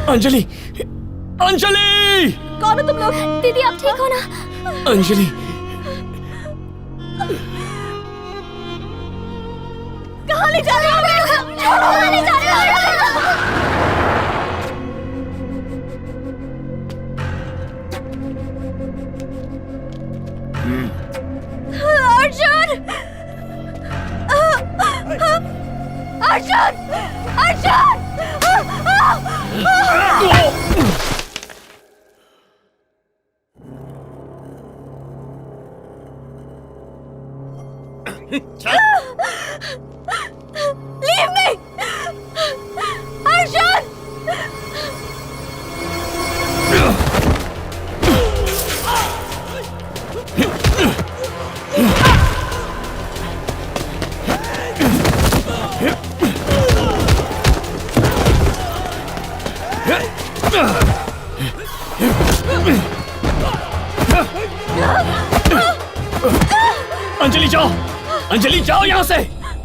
अंजलि, अंजलि! कौन हो तुम लोग? दीदी आप ठीक हो ना? अंजलि, कहाँ ले जा रहे हो? छोड़ो, कहाँ ले जा रहे हो? Arjun! Arjun! Arjun! Leave me! Arjun! Anjali जाओ! अंजलि जाओ यहाँ से!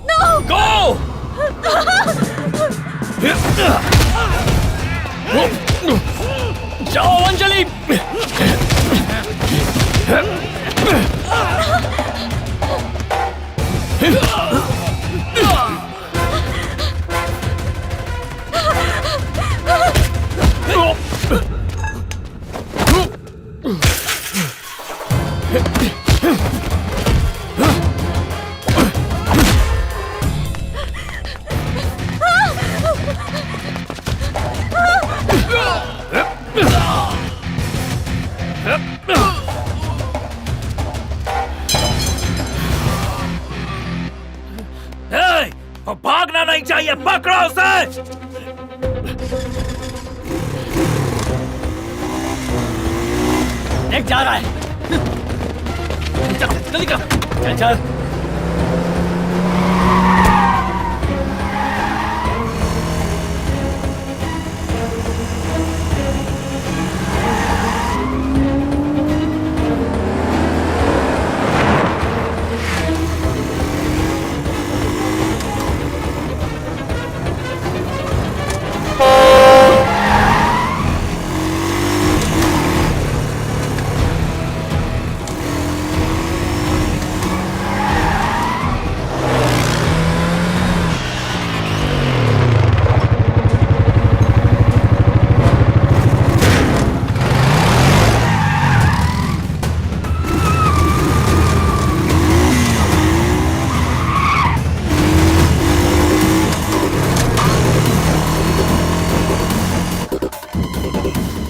No! गो! जाओ अंजलि! भागना नहीं चाहिए, पकड़ो उसे! एक जा रहा है। चल, जल्दी कर। चल चल।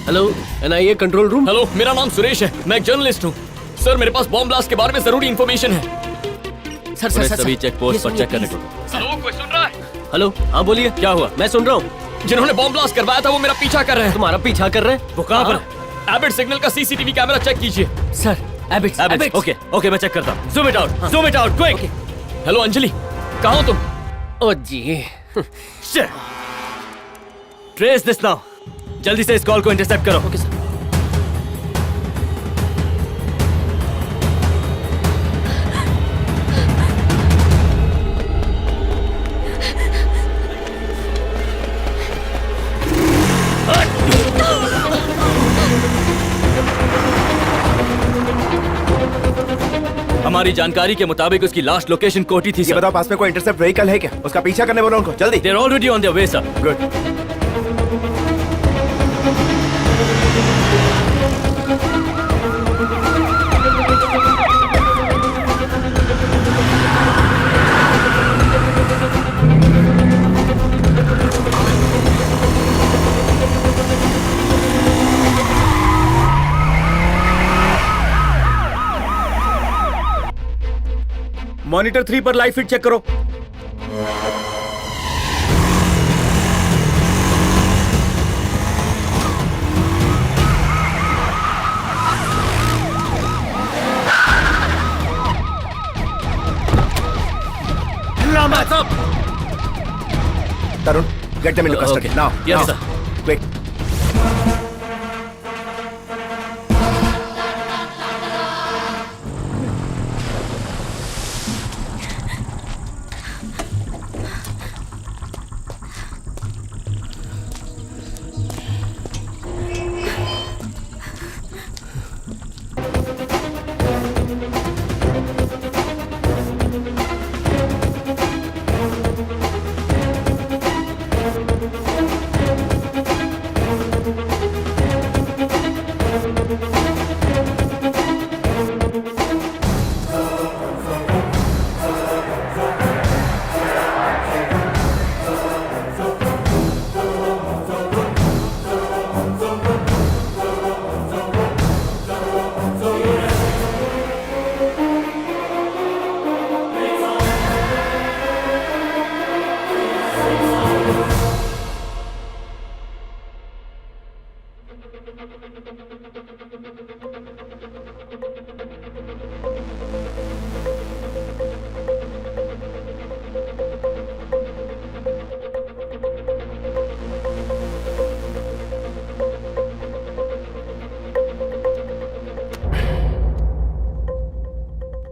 Hello, NIA control room. Hello, मेरा नाम सुरेश है, मैं एक जर्नलिस्ट हूँ। सर, मेरे पास बॉम्ब ब्लास्ट के बारे में जरूरी इंफॉर्मेशन है। सर सभी चेक पोस्ट पर चेक करने को। हेलो, कोई सुन रहा है? हेलो, हाँ बोलिए, क्या हुआ? मैं सुन रहा हूँ। जिन्होंने बॉम्ब ब्लास्ट करवाया था वो मेरा पीछा कर रहे हैं। तुम्हारा पीछा कर रहे हैं? वो कहाँ पर? एबिट सिग्नल का सीसीटीवी कैमरा चेक कीजिए। सर, एबिट। ओके, मैं चेक करता हूँ। Zoom it out, quick. Hello Anjali, कहाँ हो तुम? ओ जी, ट्रेस दिस नाउ। जल्दी से इस कॉल को इंटरसेप्ट करो। Okay sir. हमारी जानकारी के मुताबिक उसकी लास्ट लोकेशन कोठी थी। ये बताओ, पास में कोई इंटरसेप्ट व्हीकल है क्या? उसका पीछा करने बोलो उनको, जल्दी। They're already on their way, sir. Good. Monitor 3 पर लाइव फीड चेक करो। तरुण, get them into custody now. Yes, now. sir. Quick.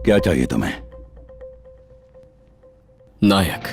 क्या चाहिए तुम्हें? नायक।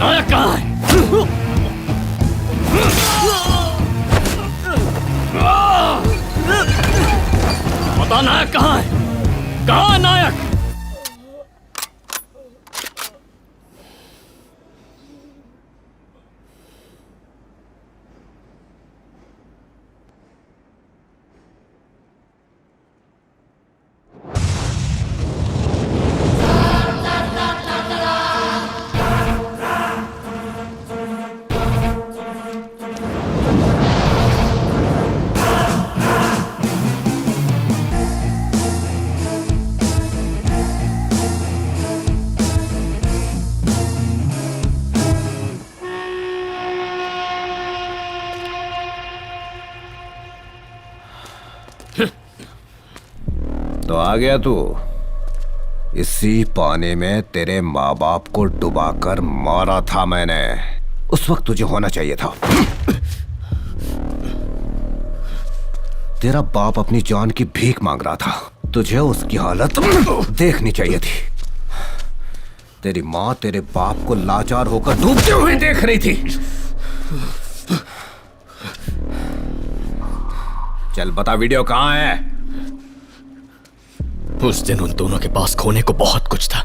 नायक कहाँ है? बता नायक कहाँ है? कहाँ है नायक? तो आ गया तू। इसी पानी में तेरे माँ बाप को डुबाकर मारा था मैंने। उस वक्त तुझे होना चाहिए था। तेरा बाप अपनी जान की भीख मांग रहा था, तुझे उसकी हालत देखनी चाहिए थी। तेरी माँ तेरे बाप को लाचार होकर डूबते हुए देख रही थी। चल बता, वीडियो कहाँ है? उस दिन उन दोनों के पास खोने को बहुत कुछ था,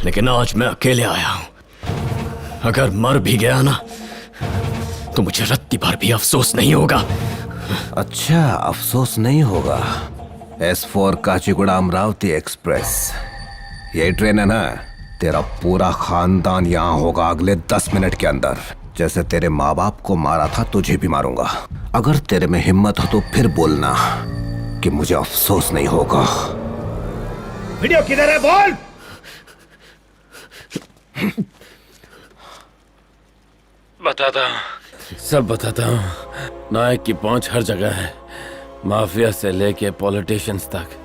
लेकिन आज मैं अकेले आया हूं। अगर मर भी गया ना, तो मुझे रत्ती भर भी अफसोस नहीं होगा। अच्छा, अफसोस नहीं होगा। S4 काचीगुड़ा अमरावती एक्सप्रेस, यही ट्रेन है ना? तेरा पूरा खानदान यहाँ होगा अगले 10 मिनट के अंदर। जैसे तेरे माँ बाप को मारा था, तुझे भी मारूंगा। अगर तेरे में हिम्मत हो तो फिर बोलना कि मुझे अफसोस नहीं होगा। वीडियो किधर है, बोल। बताता हूँ, सब बताता हूँ। नायक की पहुंच हर जगह है, माफिया से लेके पॉलिटिशियंस तक।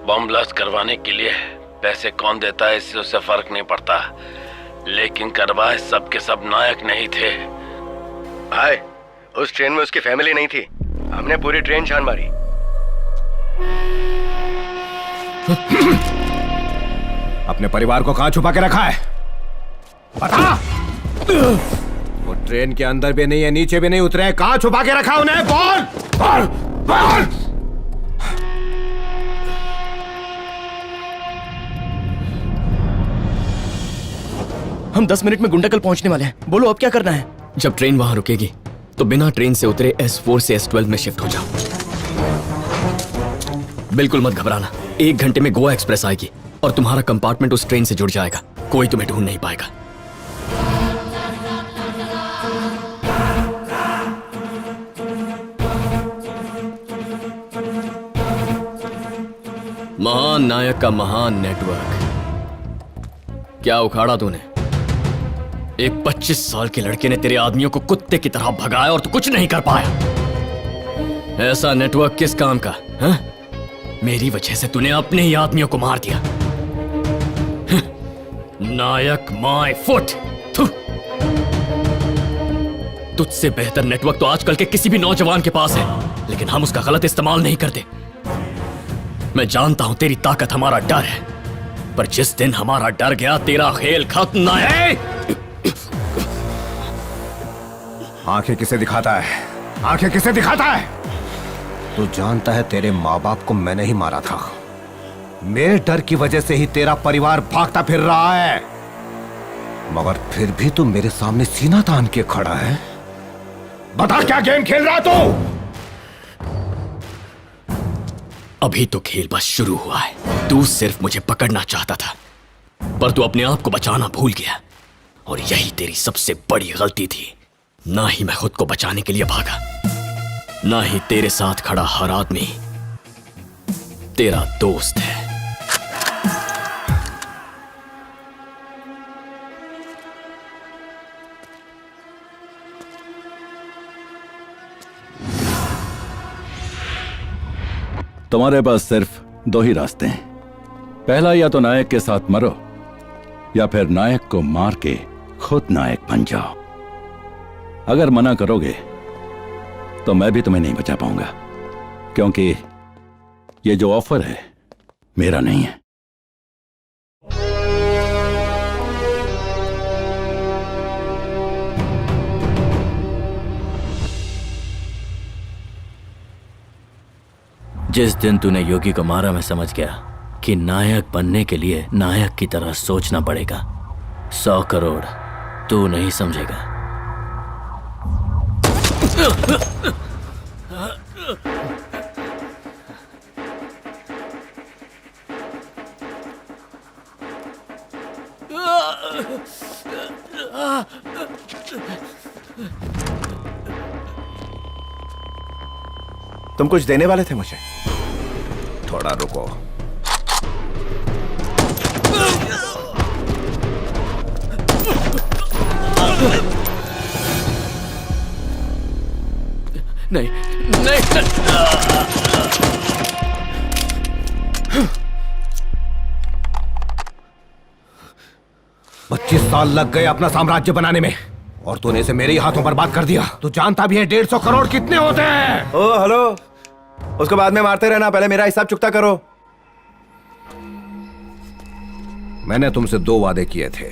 बम ब्लास्ट करवाने के लिए पैसे कौन देता है इससे उसे फर्क नहीं पड़ता, लेकिन करवाए सब के सब नायक नहीं थे। हाय, उस ट्रेन में उसकी फैमिली नहीं थी। हमने पूरी ट्रेन छान मारी। अपने परिवार को कहां छुपा के रखा है, बता। वो ट्रेन के अंदर भी नहीं है, नीचे भी नहीं उतरे, कहां छुपा के रखा उन्हें? बोल बोल बोल। हम 10 मिनट में गुंडाकल पहुंचने वाले हैं। बोलो अब क्या करना है? जब ट्रेन वहां रुकेगी तो बिना ट्रेन से उतरे S4 से S12 में शिफ्ट हो जाओ। बिल्कुल मत घबराना, 1 घंटे में गोवा एक्सप्रेस आएगी और तुम्हारा कंपार्टमेंट उस ट्रेन से जुड़ जाएगा। कोई तुम्हें ढूंढ नहीं पाएगा। महान नायक का महान नेटवर्क। क्या उखाड़ा तूने? एक 25 साल के लड़के ने तेरे आदमियों को कुत्ते की तरह भगाया और तू कुछ नहीं कर पाया। ऐसा नेटवर्क किस काम का? हा? मेरी वजह से तूने अपने ही आदमियों को मार दिया। नायक माय फुट। तुझसे बेहतर नेटवर्क तो आजकल के किसी भी नौजवान के पास है, लेकिन हम उसका गलत इस्तेमाल नहीं करते। मैं जानता हूं तेरी ताकत हमारा डर है, पर जिस दिन हमारा डर गया तेरा खेल खत्म ना है। आंखें किसे दिखाता है? आंखें किसे दिखाता है? तू जानता है तेरे माँ बाप को मैंने ही मारा था। मेरे डर की वजह से ही तेरा परिवार भागता फिर रहा है, मगर फिर भी तू मेरे सामने सीना तान के खड़ा है। बता, क्या गेम खेल रहा तू? अभी तो खेल बस शुरू हुआ है। तू सिर्फ मुझे पकड़ना चाहता था, पर तू अपने आप को बचाना भूल गया, और यही तेरी सबसे बड़ी गलती थी। ना ही मैं खुद को बचाने के लिए भागा, ना ही तेरे साथ खड़ा हर आदमी तेरा दोस्त है। तुम्हारे पास सिर्फ दो ही रास्ते हैं। पहला, या तो नायक के साथ मरो या फिर नायक को मार के खुद नायक बन जाओ। अगर मना करोगे तो मैं भी तुम्हें नहीं बचा पाऊंगा, क्योंकि ये जो ऑफर है मेरा नहीं है। जिस दिन तूने योगी को मारा, मैं समझ गया कि नायक बनने के लिए नायक की तरह सोचना पड़ेगा। 100 करोड़ तू नहीं समझेगा। तुम कुछ देने वाले थे मुझे? थोड़ा रुको। नहीं नहीं, 25 साल लग गए अपना साम्राज्य बनाने में और तूने इसे मेरे ही हाथों बर्बाद कर दिया। तू जानता भी है 150 करोड़ कितने होते हैं? ओ हेलो, उसको बाद में मारते रहना, पहले मेरा हिसाब चुकता करो। मैंने तुमसे 2 वादे किए थे,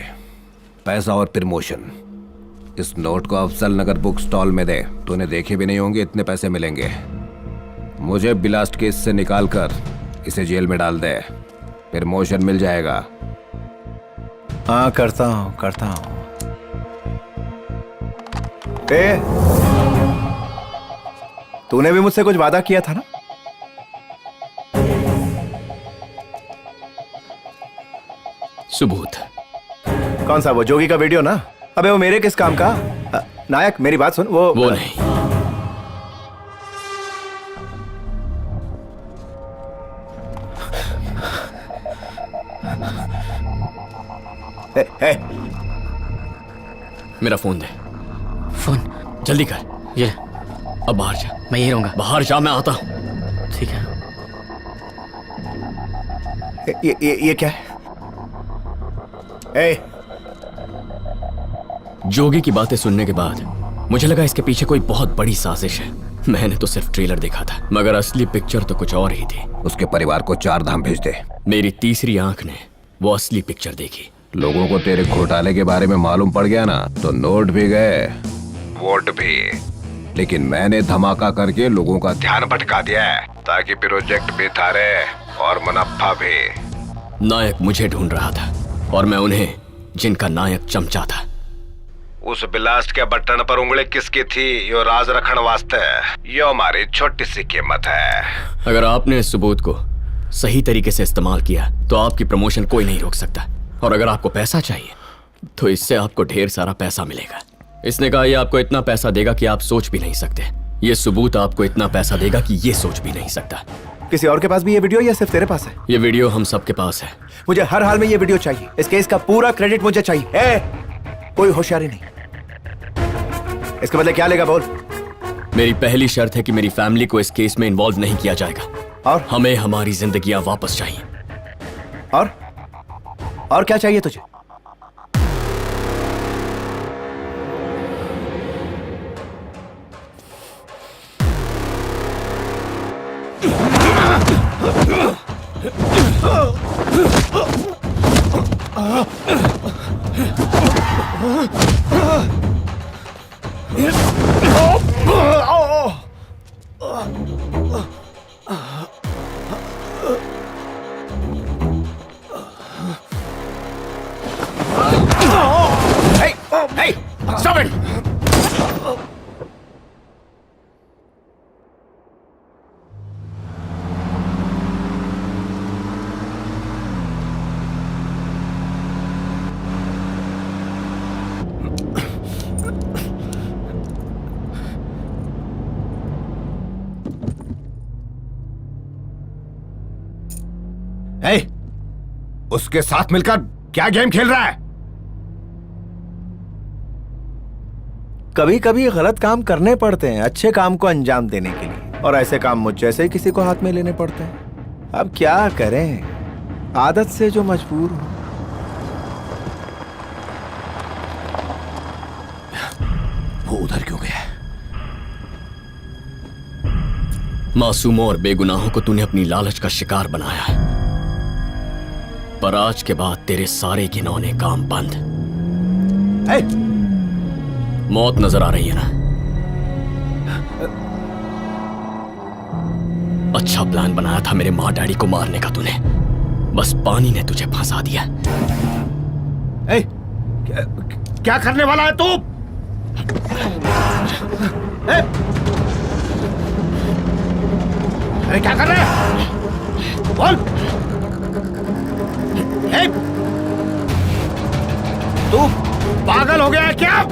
पैसा और प्रमोशन। इस नोट को अफजल नगर बुक स्टॉल में दे। तूने देखे भी नहीं होंगे, इतने पैसे मिलेंगे। मुझे ब्लास्ट केस से निकालकर इसे जेल में डाल दे, प्रमोशन मिल जाएगा। हाँ करता हूँ। तूने भी मुझसे कुछ वादा किया था ना? सबूत। कौन सा? वो जोगी का वीडियो ना? अबे वो मेरे किस काम का? नायक मेरी बात सुन, वो नहीं। ए, मेरा फोन दे। फोन जल्दी कर। ये अब बाहर जा। मैं यही रहूंगा। बाहर जा, मैं आता हूं। ठीक है। ये क्या है? जोगी की बातें सुनने के बाद मुझे लगा इसके पीछे कोई बहुत बड़ी साजिश है। मैंने तो सिर्फ ट्रेलर देखा था, मगर असली पिक्चर तो कुछ और ही थी। उसके परिवार को 4 धाम भेज दे। मेरी तीसरी आंख ने वो असली पिक्चर देखी। लोगों को तेरे घोटाले के बारे में मालूम पड़ गया ना, तो नोट भी गए, वोट भी। लेकिन मैंने धमाका करके लोगों का ध्यान भटका दिया है, ताकि प्रोजेक्ट भी थारे और मुनाफा भी। नायक मुझे ढूंढ रहा था और मैं उन्हें, जिनका नायक चमचा था। उस ब्लास्ट के बटन पर उंगली किसकी थी, यो राज रखने वास्ते यो हमारी छोटी सी कीमत है। अगर आपने इस सबूत को सही तरीके से इस्तेमाल किया तो आपकी प्रमोशन कोई नहीं रोक सकता। और अगर आपको पैसा चाहिए तो इससे आपको ढेर सारा पैसा मिलेगा। इसने कहा ये आपको इतना पैसा देगा कि आप सोच भी नहीं सकते। ये सबूत आपको इतना पैसा देगा कि ये सोच भी नहीं सकता। किसी और के पास भी ये वीडियो या सिर्फ तेरे पास है? ये वीडियो हम सबके पास है। मुझे हर हाल में ये वीडियो चाहिए। इस केस का पूरा क्रेडिट मुझे चाहिए। कोई होशियारी नहीं। इसके बदले क्या लेगा बोल? मेरी पहली शर्त है कि मेरी फैमिली को इस केस में इन्वॉल्व नहीं किया जाएगा। और हमें हमारी जिंदगियां वापस चाहिए। और क्या चाहिए तुझे? Hey, stop it! उसके साथ मिलकर क्या गेम खेल रहा है? कभी कभी गलत काम करने पड़ते हैं अच्छे काम को अंजाम देने के लिए, और ऐसे काम मुझ जैसे ही किसी को हाथ में लेने पड़ते हैं। अब क्या करें, आदत से जो मजबूर हो। वो उधर क्यों गया? मासूमों और बेगुनाहों को तूने अपनी लालच का शिकार बनाया है, पर आज के बाद तेरे सारे घिनौने काम बंद। मौत नजर आ रही है ना? अच्छा प्लान बनाया था मेरे माँ डैडी को मारने का तूने, बस पानी ने तुझे फंसा दिया। क्या करने वाला है तू? अरे क्या कर रहा है? बोल। तू पागल हो गया है क्या?